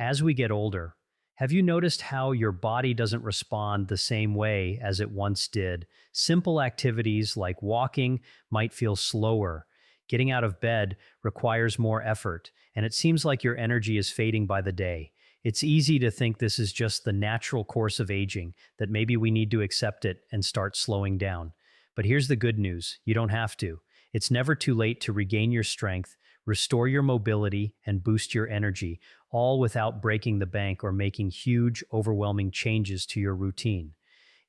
As we get older, have you noticed how your body doesn't respond the same way as it once did? Simple activities like walking might feel slower. Getting out of bed requires more effort, and it seems like your energy is fading by the day. It's easy to think this is just the natural course of aging, that maybe we need to accept it and start slowing down. But here's the good news: you don't have to. It's never too late to regain your strength, restore your mobility, and boost your energy, all without breaking the bank or making huge, overwhelming changes to your routine.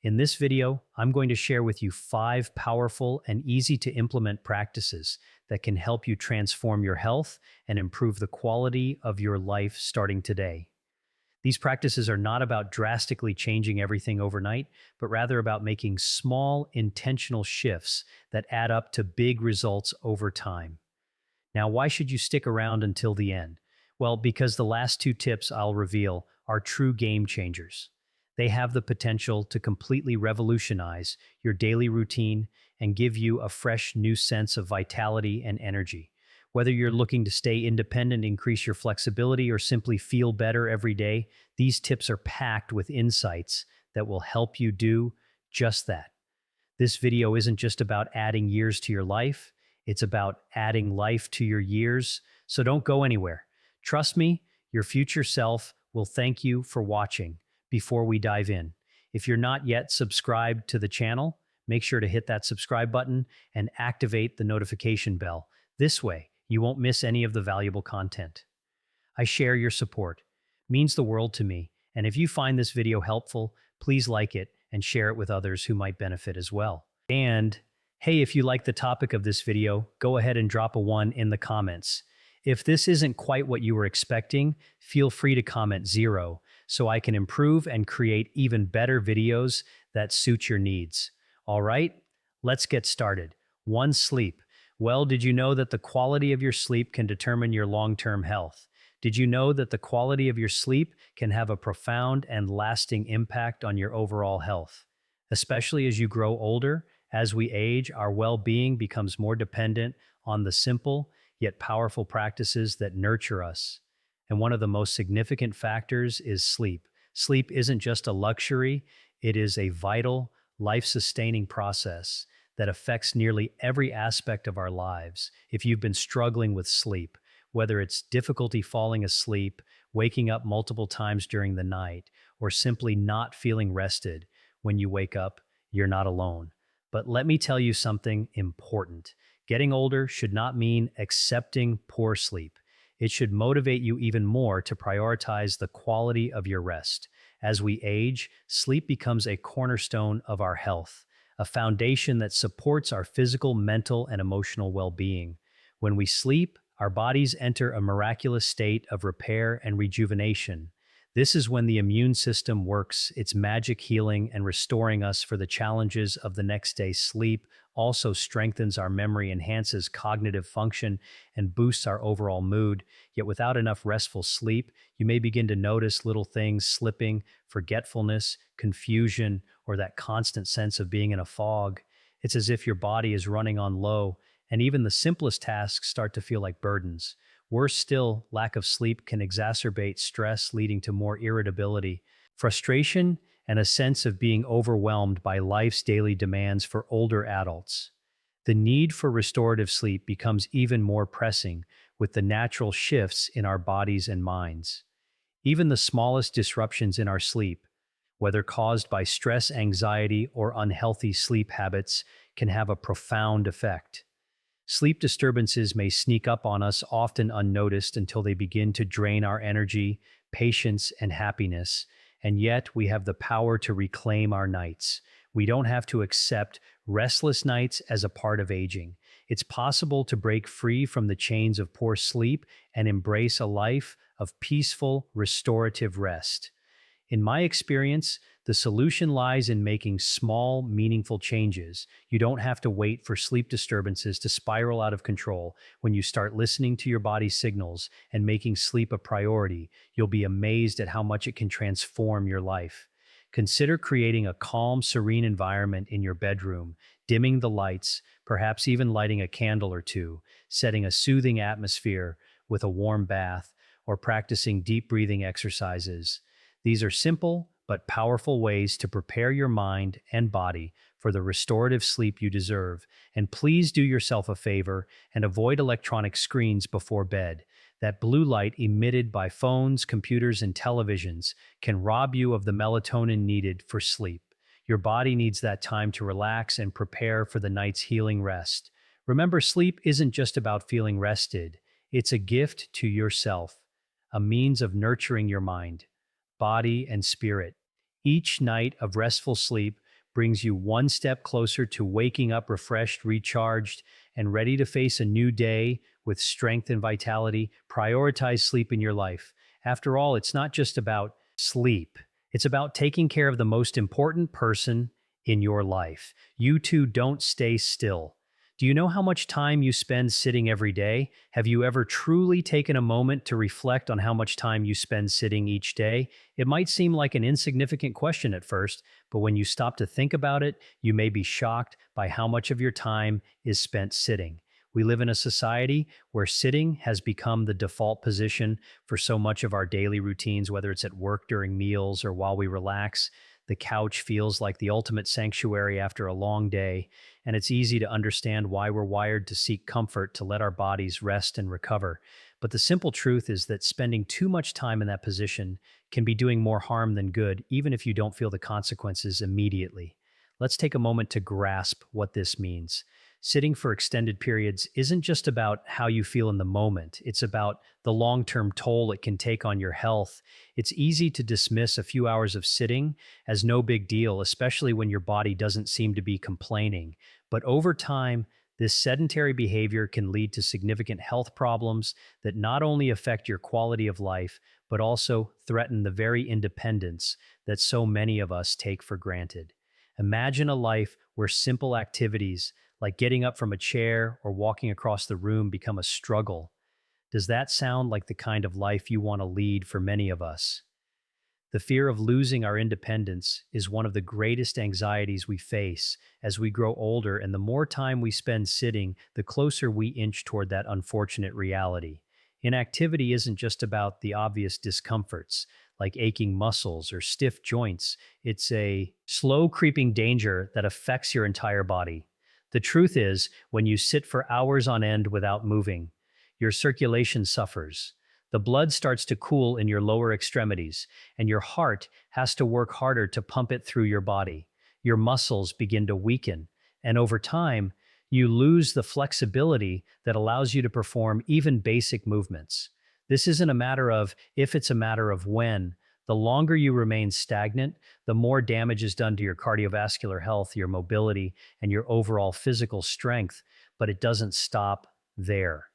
In this video, I'm going to share with you 5 powerful and easy to implement practices that can help you transform your health and improve the quality of your life starting today. These practices are not about drastically changing everything overnight, but rather about making small, intentional shifts that add up to big results over time. Now, why should you stick around until the end? Well, because the last 2 tips I'll reveal are true game changers. They have the potential to completely revolutionize your daily routine and give you a fresh new sense of vitality and energy. Whether you're looking to stay independent, increase your flexibility, or simply feel better every day, these tips are packed with insights that will help you do just that. This video isn't just about adding years to your life, it's about adding life to your years, so don't go anywhere. Trust me, your future self will thank you for watching. Before we dive in, if you're not yet subscribed to the channel, make sure to hit that subscribe button and activate the notification bell. This way, you won't miss any of the valuable content. I share your support. It means the world to me, and if you find this video helpful, please like it and share it with others who might benefit as well. And hey, if you like the topic of this video, go ahead and drop a 1 in the comments. If this isn't quite what you were expecting, feel free to comment 0 so I can improve and create even better videos that suit your needs. All right, let's get started. 1. Sleep. Well, did you know that the quality of your sleep can determine your long-term health? Did you know that the quality of your sleep can have a profound and lasting impact on your overall health? Especially as you grow older, as we age, our well-being becomes more dependent on the simple yet powerful practices that nurture us. And one of the most significant factors is sleep. Sleep isn't just a luxury, it is a vital, life-sustaining process that affects nearly every aspect of our lives. If you've been struggling with sleep, whether it's difficulty falling asleep, waking up multiple times during the night, or simply not feeling rested when you wake up, you're not alone. But let me tell you something important. Getting older should not mean accepting poor sleep. It should motivate you even more to prioritize the quality of your rest. As we age, sleep becomes a cornerstone of our health, a foundation that supports our physical, mental, and emotional well-being. When we sleep, our bodies enter a miraculous state of repair and rejuvenation. This is when the immune system works its magic, healing and restoring us for the challenges of the next day. Sleep also strengthens our memory, enhances cognitive function, and boosts our overall mood. Yet without enough restful sleep, you may begin to notice little things slipping, forgetfulness, confusion, or that constant sense of being in a fog. It's as if your body is running on low, and even the simplest tasks start to feel like burdens. Worse still, lack of sleep can exacerbate stress, leading to more irritability, frustration, and a sense of being overwhelmed by life's daily demands. For older adults, the need for restorative sleep becomes even more pressing with the natural shifts in our bodies and minds. Even the smallest disruptions in our sleep, whether caused by stress, anxiety, or unhealthy sleep habits, can have a profound effect. Sleep disturbances may sneak up on us, often unnoticed, until they begin to drain our energy, patience, and happiness. And yet, we have the power to reclaim our nights. We don't have to accept restless nights as a part of aging. It's possible to break free from the chains of poor sleep and embrace a life of peaceful, restorative rest. In my experience, the solution lies in making small, meaningful changes. You don't have to wait for sleep disturbances to spiral out of control. When you start listening to your body's signals and making sleep a priority, you'll be amazed at how much it can transform your life. Consider creating a calm, serene environment in your bedroom, dimming the lights, perhaps even lighting a candle or two, setting a soothing atmosphere with a warm bath, or practicing deep breathing exercises. These are simple but powerful ways to prepare your mind and body for the restorative sleep you deserve. And please do yourself a favor and avoid electronic screens before bed. That blue light emitted by phones, computers, and televisions can rob you of the melatonin needed for sleep. Your body needs that time to relax and prepare for the night's healing rest. Remember, sleep isn't just about feeling rested, it's a gift to yourself, a means of nurturing your mind, body, and spirit. Each night of restful sleep brings you one step closer to waking up refreshed, recharged, and ready to face a new day with strength and vitality. Prioritize sleep in your life. After all, it's not just about sleep, it's about taking care of the most important person in your life. You too don't stay still. Do you know how much time you spend sitting every day? Have you ever truly taken a moment to reflect on how much time you spend sitting each day? It might seem like an insignificant question at first, but when you stop to think about it, you may be shocked by how much of your time is spent sitting. We live in a society where sitting has become the default position for so much of our daily routines, whether it's at work during meals or while we relax. The couch feels like the ultimate sanctuary after a long day, and it's easy to understand why we're wired to seek comfort, to let our bodies rest and recover. But the simple truth is that spending too much time in that position can be doing more harm than good, even if you don't feel the consequences immediately. Let's take a moment to grasp what this means. Sitting for extended periods isn't just about how you feel in the moment, it's about the long term toll it can take on your health. It's easy to dismiss a few hours of sitting as no big deal, especially when your body doesn't seem to be complaining. But over time, this sedentary behavior can lead to significant health problems that not only affect your quality of life, but also threaten the very independence that so many of us take for granted. Imagine a life where simple activities like getting up from a chair or walking across the room become a struggle. Does that sound like the kind of life you want to lead for many of us? The fear of losing our independence is one of the greatest anxieties we face as we grow older, and the more time we spend sitting, the closer we inch toward that unfortunate reality. Inactivity isn't just about the obvious discomforts, like aching muscles or stiff joints. It's a slow creeping danger that affects your entire body. The truth is, when you sit for hours on end without moving, your circulation suffers. The blood starts to cool in your lower extremities, and your heart has to work harder to pump it through your body. Your muscles begin to weaken, and over time, you lose the flexibility that allows you to perform even basic movements. This isn't a matter of if, it's a matter of when. The longer you remain stagnant, the more damage is done to your cardiovascular health, your mobility, and your overall physical strength, but it doesn't stop there.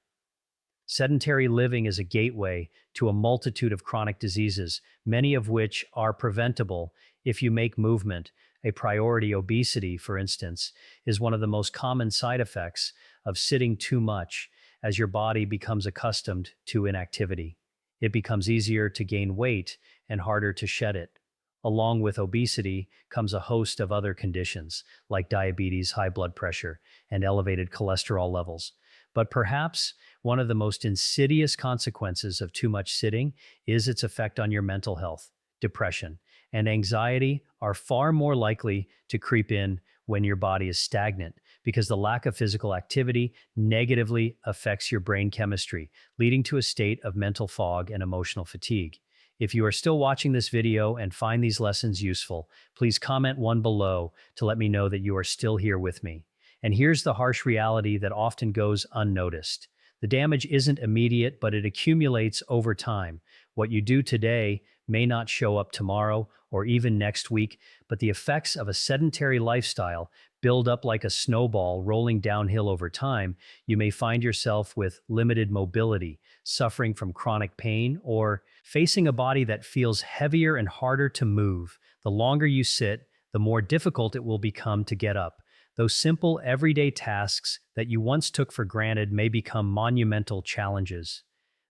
Sedentary living is a gateway to a multitude of chronic diseases, many of which are preventable if you make movement a priority. Obesity, for instance, is one of the most common side effects of sitting too much as your body becomes accustomed to inactivity. It becomes easier to gain weight and harder to shed it. Along with obesity comes a host of other conditions like diabetes, high blood pressure, and elevated cholesterol levels. But perhaps one of the most insidious consequences of too much sitting is its effect on your mental health. Depression and anxiety are far more likely to creep in when your body is stagnant, because the lack of physical activity negatively affects your brain chemistry, leading to a state of mental fog and emotional fatigue. If you are still watching this video and find these lessons useful, please comment one below to let me know that you are still here with me. And here's the harsh reality that often goes unnoticed. The damage isn't immediate, but it accumulates over time. What you do today may not show up tomorrow or even next week, but the effects of a sedentary lifestyle build up like a snowball rolling downhill over time. You may find yourself with limited mobility, suffering from chronic pain, or facing a body that feels heavier and harder to move. The longer you sit, the more difficult it will become to get up. Those simple, everyday tasks that you once took for granted may become monumental challenges.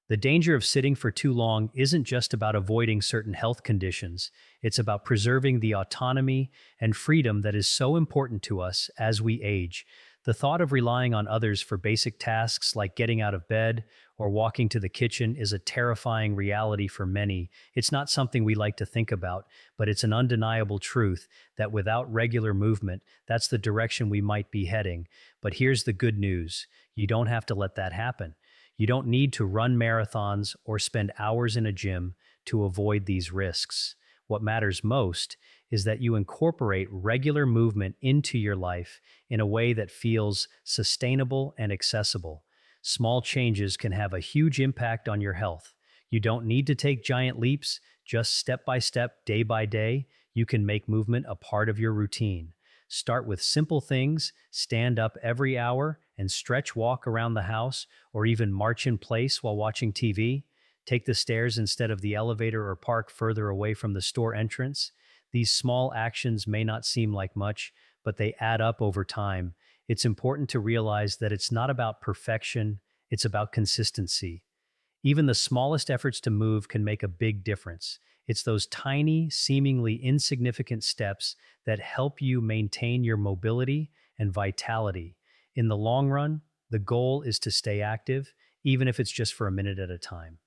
The danger of sitting for too long isn't just about avoiding certain health conditions. It's about preserving the autonomy and freedom that is so important to us as we age. The thought of relying on others for basic tasks like getting out of bed or walking to the kitchen is a terrifying reality for many. It's not something we like to think about, but it's an undeniable truth that without regular movement, that's the direction we might be heading. But here's the good news: you don't have to let that happen. You don't need to run marathons or spend hours in a gym to avoid these risks. What matters most is that you incorporate regular movement into your life in a way that feels sustainable and accessible. Small changes can have a huge impact on your health. You don't need to take giant leaps, just step by step, day by day, you can make movement a part of your routine. Start with simple things: stand up every hour and stretch walk around the house, or even march in place while watching TV. Take the stairs instead of the elevator or park further away from the store entrance. These small actions may not seem like much, but they add up over time. It's important to realize that it's not about perfection, it's about consistency. Even the smallest efforts to move can make a big difference. It's those tiny, seemingly insignificant steps that help you maintain your mobility and vitality. In the long run, the goal is to stay active, even if it's just for a minute at a time.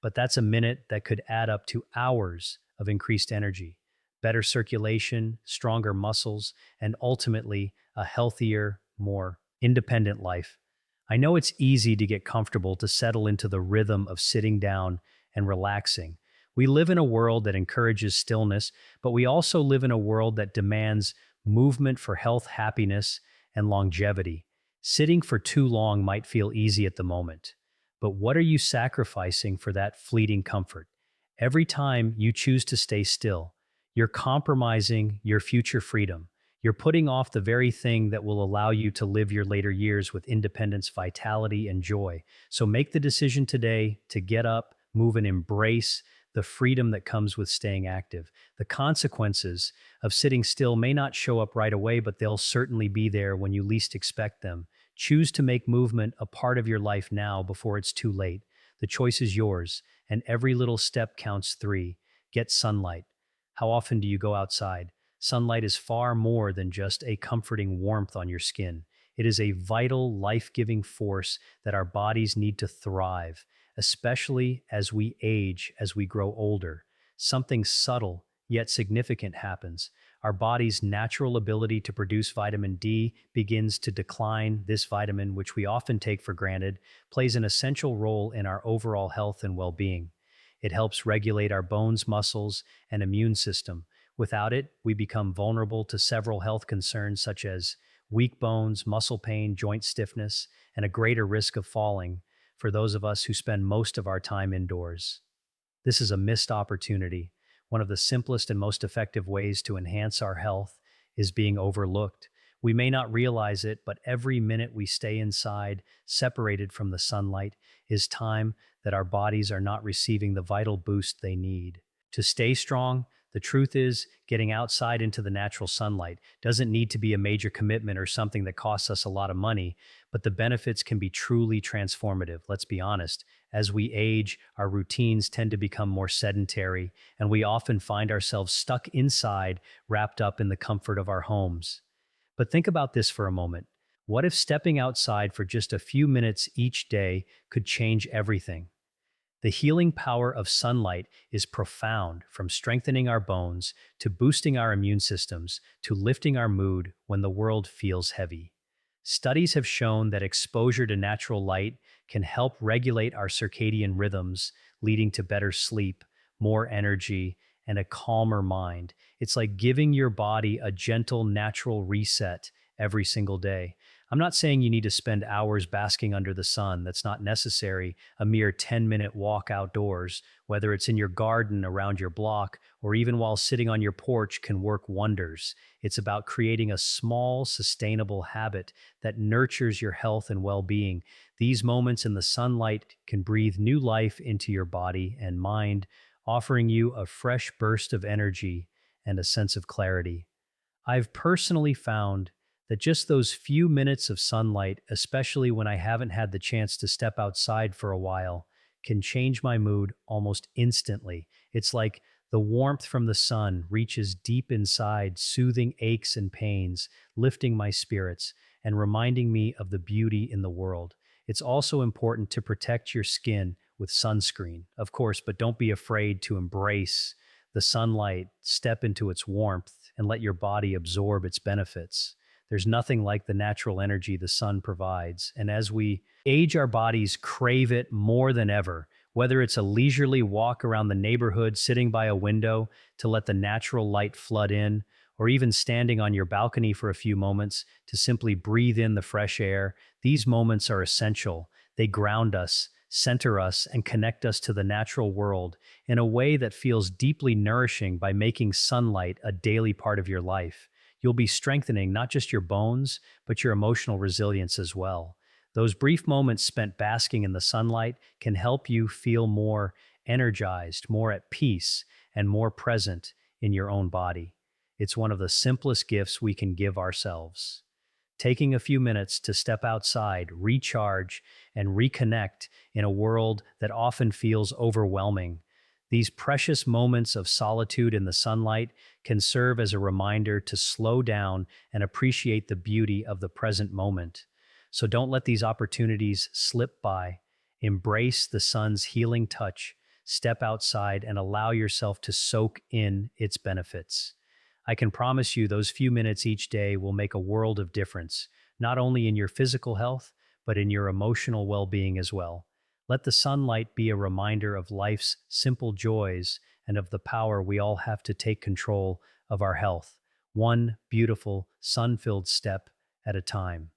But that's a minute that could add up to hours of increased energy, better circulation, stronger muscles, and ultimately a healthier, more independent life. I know it's easy to get comfortable, to settle into the rhythm of sitting down and relaxing. We live in a world that encourages stillness, but we also live in a world that demands movement for health, happiness, and longevity. Sitting for too long might feel easy at the moment, but what are you sacrificing for that fleeting comfort? Every time you choose to stay still, you're compromising your future freedom. You're putting off the very thing that will allow you to live your later years with independence, vitality, and joy. So make the decision today to get up, move, and embrace the freedom that comes with staying active. The consequences of sitting still may not show up right away, but they'll certainly be there when you least expect them. Choose to make movement a part of your life now before it's too late. The choice is yours, and every little step counts. 3. Get sunlight. How often do you go outside? Sunlight is far more than just a comforting warmth on your skin. It is a vital, life-giving force that our bodies need to thrive, especially as we age, as we grow older. Something subtle yet significant happens. Our body's natural ability to produce vitamin D begins to decline. This vitamin, which we often take for granted, plays an essential role in our overall health and well-being. It helps regulate our bones, muscles, and immune system. Without it, we become vulnerable to several health concerns such as weak bones, muscle pain, joint stiffness, and a greater risk of falling for those of us who spend most of our time indoors. This is a missed opportunity. One of the simplest and most effective ways to enhance our health is being overlooked. We may not realize it, but every minute we stay inside, separated from the sunlight, is time that our bodies are not receiving the vital boost they need. To stay strong, the truth is, getting outside into the natural sunlight doesn't need to be a major commitment or something that costs us a lot of money, but the benefits can be truly transformative. Let's be honest. As we age, our routines tend to become more sedentary, and we often find ourselves stuck inside, wrapped up in the comfort of our homes. But think about this for a moment. What if stepping outside for just a few minutes each day could change everything? The healing power of sunlight is profound, from strengthening our bones to boosting our immune systems to lifting our mood when the world feels heavy. Studies have shown that exposure to natural light can help regulate our circadian rhythms, leading to better sleep, more energy, and a calmer mind. It's like giving your body a gentle, natural reset every single day. I'm not saying you need to spend hours basking under the sun. That's not necessary. A mere 10-minute walk outdoors, whether it's in your garden, around your block, or even while sitting on your porch, can work wonders. It's about creating a small, sustainable habit that nurtures your health and well-being. These moments in the sunlight can breathe new life into your body and mind, offering you a fresh burst of energy and a sense of clarity. I've personally found that just those few minutes of sunlight, especially when I haven't had the chance to step outside for a while, can change my mood almost instantly. It's like the warmth from the sun reaches deep inside, soothing aches and pains, lifting my spirits. and reminding me of the beauty in the world. It's also important to protect your skin with sunscreen, of course, but don't be afraid to embrace the sunlight, step into its warmth, and let your body absorb its benefits. There's nothing like the natural energy the sun provides. And as we age, our bodies crave it more than ever. Whether it's a leisurely walk around the neighborhood, sitting by a window to let the natural light flood in, or even standing on your balcony for a few moments to simply breathe in the fresh air, these moments are essential. They ground us, center us, and connect us to the natural world in a way that feels deeply nourishing. By making sunlight a daily part of your life, you'll be strengthening not just your bones, but your emotional resilience as well. Those brief moments spent basking in the sunlight can help you feel more energized, more at peace, and more present in your own body. It's one of the simplest gifts we can give ourselves. Taking a few minutes to step outside, recharge, and reconnect in a world that often feels overwhelming. These precious moments of solitude in the sunlight can serve as a reminder to slow down and appreciate the beauty of the present moment. So don't let these opportunities slip by. Embrace the sun's healing touch, step outside, and allow yourself to soak in its benefits. I can promise you those few minutes each day will make a world of difference, not only in your physical health, but in your emotional well being as well. Let the sunlight be a reminder of life's simple joys and of the power we all have to take control of our health, one beautiful, sun filled step at a time.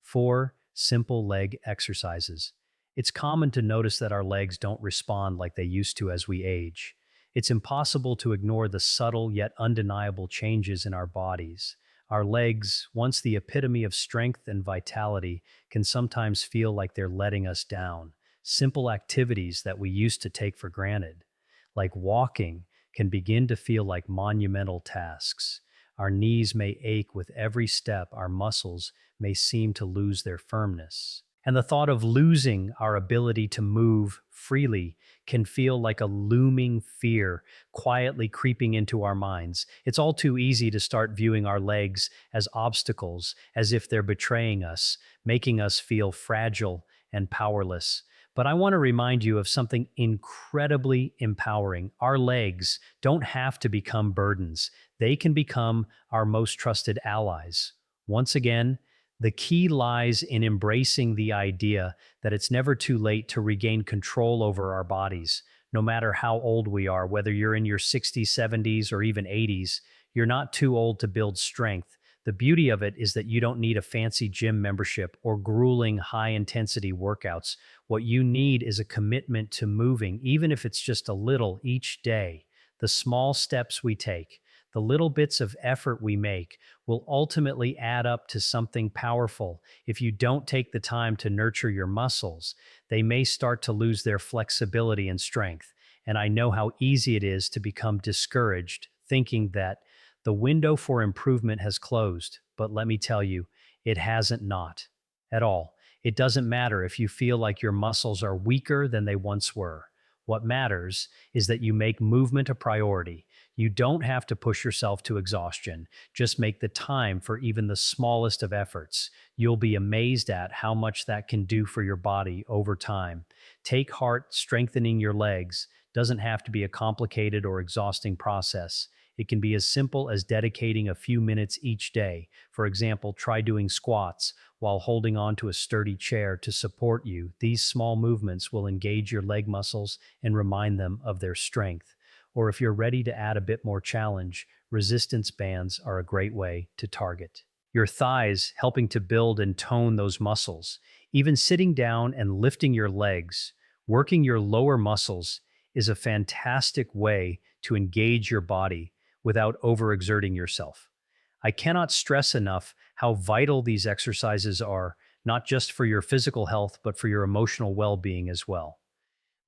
4. Simple leg exercises. It's common to notice that our legs don't respond like they used to as we age. It's impossible to ignore the subtle yet undeniable changes in our bodies. Our legs, once the epitome of strength and vitality, can sometimes feel like they're letting us down. Simple activities that we used to take for granted, like walking, can begin to feel like monumental tasks. Our knees may ache with every step, our muscles may seem to lose their firmness. And the thought of losing our ability to move freely can feel like a looming fear quietly creeping into our minds. It's all too easy to start viewing our legs as obstacles, as if they're betraying us, making us feel fragile and powerless. But I want to remind you of something incredibly empowering. Our legs don't have to become burdens. They can become our most trusted allies. Once again, the key lies in embracing the idea that it's never too late to regain control over our bodies. No matter how old we are, whether you're in your 60s, 70s, or even 80s, you're not too old to build strength. The beauty of it is that you don't need a fancy gym membership or grueling high-intensity workouts. What you need is a commitment to moving, even if it's just a little each day. The small steps we take, the little bits of effort we make, will ultimately add up to something powerful. If you don't take the time to nurture your muscles, they may start to lose their flexibility and strength. And I know how easy it is to become discouraged, thinking that the window for improvement has closed. But let me tell you, it hasn't not at all. It doesn't matter if you feel like your muscles are weaker than they once were. What matters is that you make movement a priority. You don't have to push yourself to exhaustion. Just make the time for even the smallest of efforts. You'll be amazed at how much that can do for your body over time. Take heart, strengthening your legs doesn't have to be a complicated or exhausting process. It can be as simple as dedicating a few minutes each day. For example, try doing squats while holding on to a sturdy chair to support you. These small movements will engage your leg muscles and remind them of their strength. Or if you're ready to add a bit more challenge, resistance bands are a great way to target your thighs, helping to build and tone those muscles. Even sitting down and lifting your legs, working your lower muscles, is a fantastic way to engage your body without overexerting yourself. I cannot stress enough how vital these exercises are, not just for your physical health, but for your emotional well-being as well.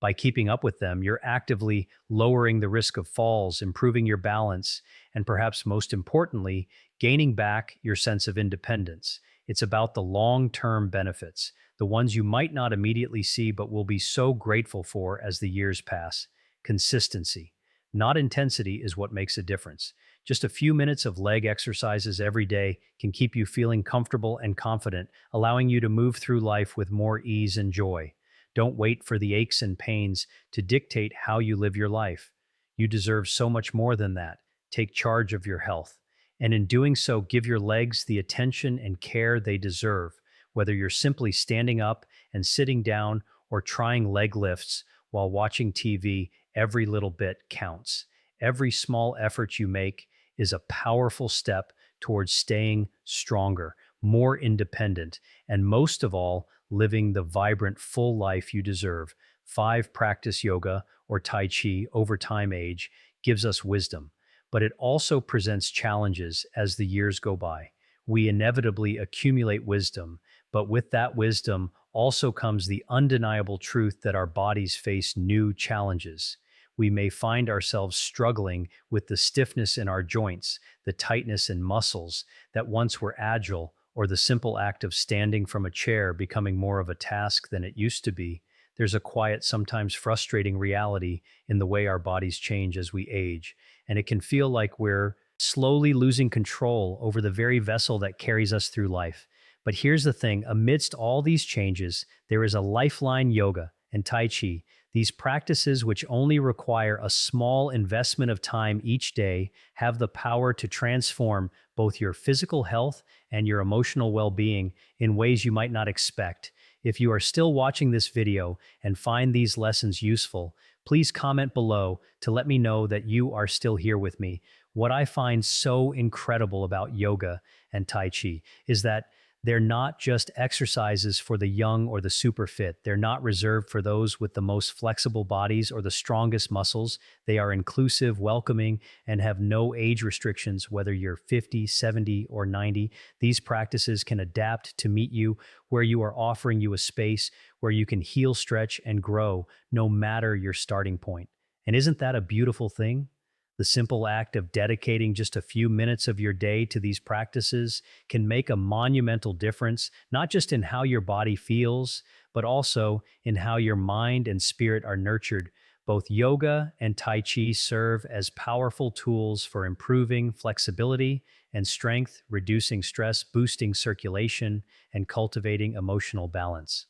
By keeping up with them, you're actively lowering the risk of falls, improving your balance, and perhaps most importantly, gaining back your sense of independence. It's about the long-term benefits, the ones you might not immediately see but will be so grateful for as the years pass. Consistency. Not intensity is what makes a difference. Just a few minutes of leg exercises every day can keep you feeling comfortable and confident, allowing you to move through life with more ease and joy. Don't wait for the aches and pains to dictate how you live your life. You deserve so much more than that. Take charge of your health. And in doing so, give your legs the attention and care they deserve, whether you're simply standing up and sitting down or trying leg lifts while watching TV. Every little bit counts. Every small effort you make is a powerful step towards staying stronger, more independent, and most of all, living the vibrant, full life you deserve. 5. Practice yoga or Tai Chi over time age gives us wisdom, but it also presents challenges as the years go by. We inevitably accumulate wisdom, but with that wisdom also comes the undeniable truth that our bodies face new challenges. We may find ourselves struggling with the stiffness in our joints, the tightness in muscles that once were agile, or the simple act of standing from a chair becoming more of a task than it used to be. There's a quiet, sometimes frustrating reality in the way our bodies change as we age, and it can feel like we're slowly losing control over the very vessel that carries us through life. But here's the thing, amidst all these changes, there is a lifeline: yoga and Tai Chi. These practices, which only require a small investment of time each day, have the power to transform both your physical health and your emotional well-being in ways you might not expect. If you are still watching this video and find these lessons useful, please comment below to let me know that you are still here with me. What I find so incredible about yoga and Tai Chi is that they're not just exercises for the young or the super fit. They're not reserved for those with the most flexible bodies or the strongest muscles. They are inclusive, welcoming, and have no age restrictions, whether you're 50, 70, or 90. These practices can adapt to meet you where you are, offering you a space where you can heal, stretch, and grow no matter your starting point. And isn't that a beautiful thing? The simple act of dedicating just a few minutes of your day to these practices can make a monumental difference, not just in how your body feels, but also in how your mind and spirit are nurtured. Both yoga and Tai Chi serve as powerful tools for improving flexibility and strength, reducing stress, boosting circulation, and cultivating emotional balance.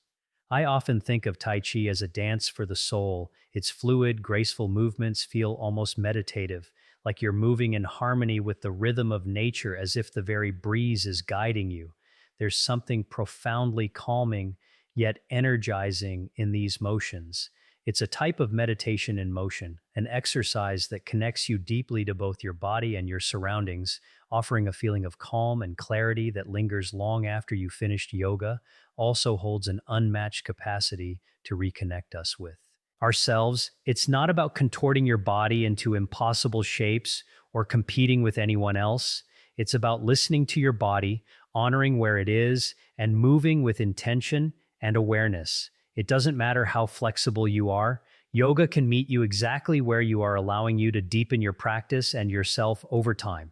I often think of Tai Chi as a dance for the soul. Its fluid, graceful movements feel almost meditative, like you're moving in harmony with the rhythm of nature, as if the very breeze is guiding you. There's something profoundly calming yet energizing in these motions. It's a type of meditation in motion, an exercise that connects you deeply to both your body and your surroundings, offering a feeling of calm and clarity that lingers long after you finished yoga. Also holds an unmatched capacity to reconnect us with ourselves. It's not about contorting your body into impossible shapes or competing with anyone else. It's about listening to your body, honoring where it is, and moving with intention and awareness. It doesn't matter how flexible you are. Yoga can meet you exactly where you are, allowing you to deepen your practice and yourself over time.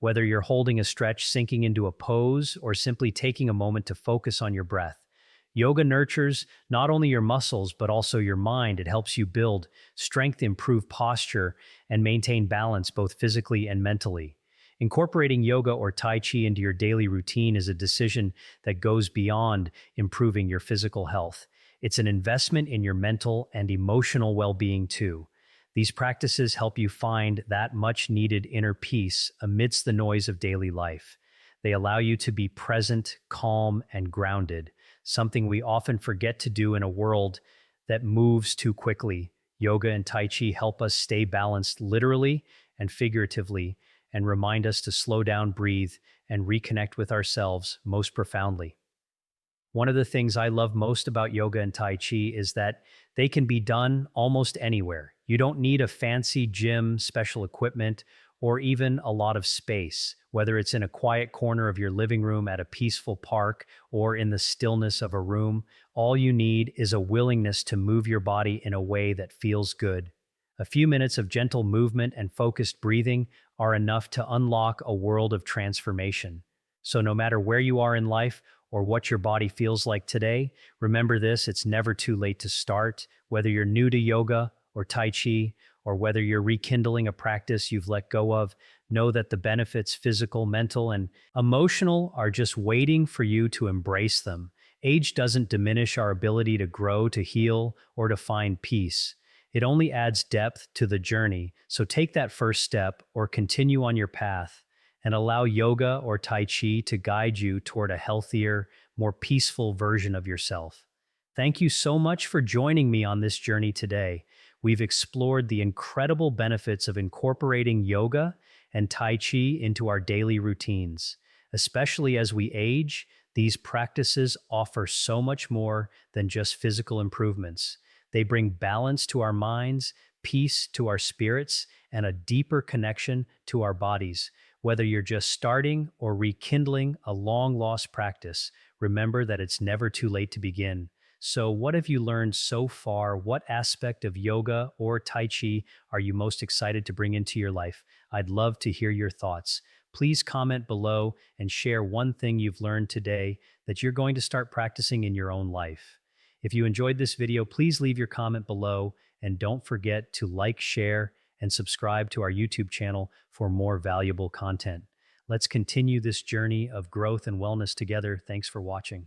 Whether you're holding a stretch, sinking into a pose, or simply taking a moment to focus on your breath, yoga nurtures not only your muscles, but also your mind. It helps you build strength, improve posture, and maintain balance both physically and mentally. Incorporating yoga or Tai Chi into your daily routine is a decision that goes beyond improving your physical health. It's an investment in your mental and emotional well-being too. These practices help you find that much needed inner peace amidst the noise of daily life. They allow you to be present, calm, and grounded, something we often forget to do in a world that moves too quickly. Yoga and Tai Chi help us stay balanced literally and figuratively, and remind us to slow down, breathe, and reconnect with ourselves most profoundly. One of the things I love most about yoga and Tai Chi is that they can be done almost anywhere. You don't need a fancy gym, special equipment, or even a lot of space, whether it's in a quiet corner of your living room, at a peaceful park, or in the stillness of a room. All you need is a willingness to move your body in a way that feels good. A few minutes of gentle movement and focused breathing are enough to unlock a world of transformation. So no matter where you are in life or what your body feels like today, remember this: it's never too late to start. Whether you're new to yoga or Tai Chi, or whether you're rekindling a practice you've let go of, know that the benefits, physical, mental, and emotional, are just waiting for you to embrace them. Age doesn't diminish our ability to grow, to heal, or to find peace. It only adds depth to the journey. So take that first step or continue on your path and allow yoga or Tai Chi to guide you toward a healthier, more peaceful version of yourself. Thank you so much for joining me on this journey today. We've explored the incredible benefits of incorporating yoga and Tai Chi into our daily routines. Especially as we age, these practices offer so much more than just physical improvements. They bring balance to our minds, peace to our spirits, and a deeper connection to our bodies. Whether you're just starting or rekindling a long lost practice, remember that it's never too late to begin. So, what have you learned so far? What aspect of yoga or Tai Chi are you most excited to bring into your life? I'd love to hear your thoughts. Please comment below and share one thing you've learned today that you're going to start practicing in your own life. If you enjoyed this video, please leave your comment below and don't forget to like, share, and subscribe to our YouTube channel for more valuable content. Let's continue this journey of growth and wellness together. Thanks for watching.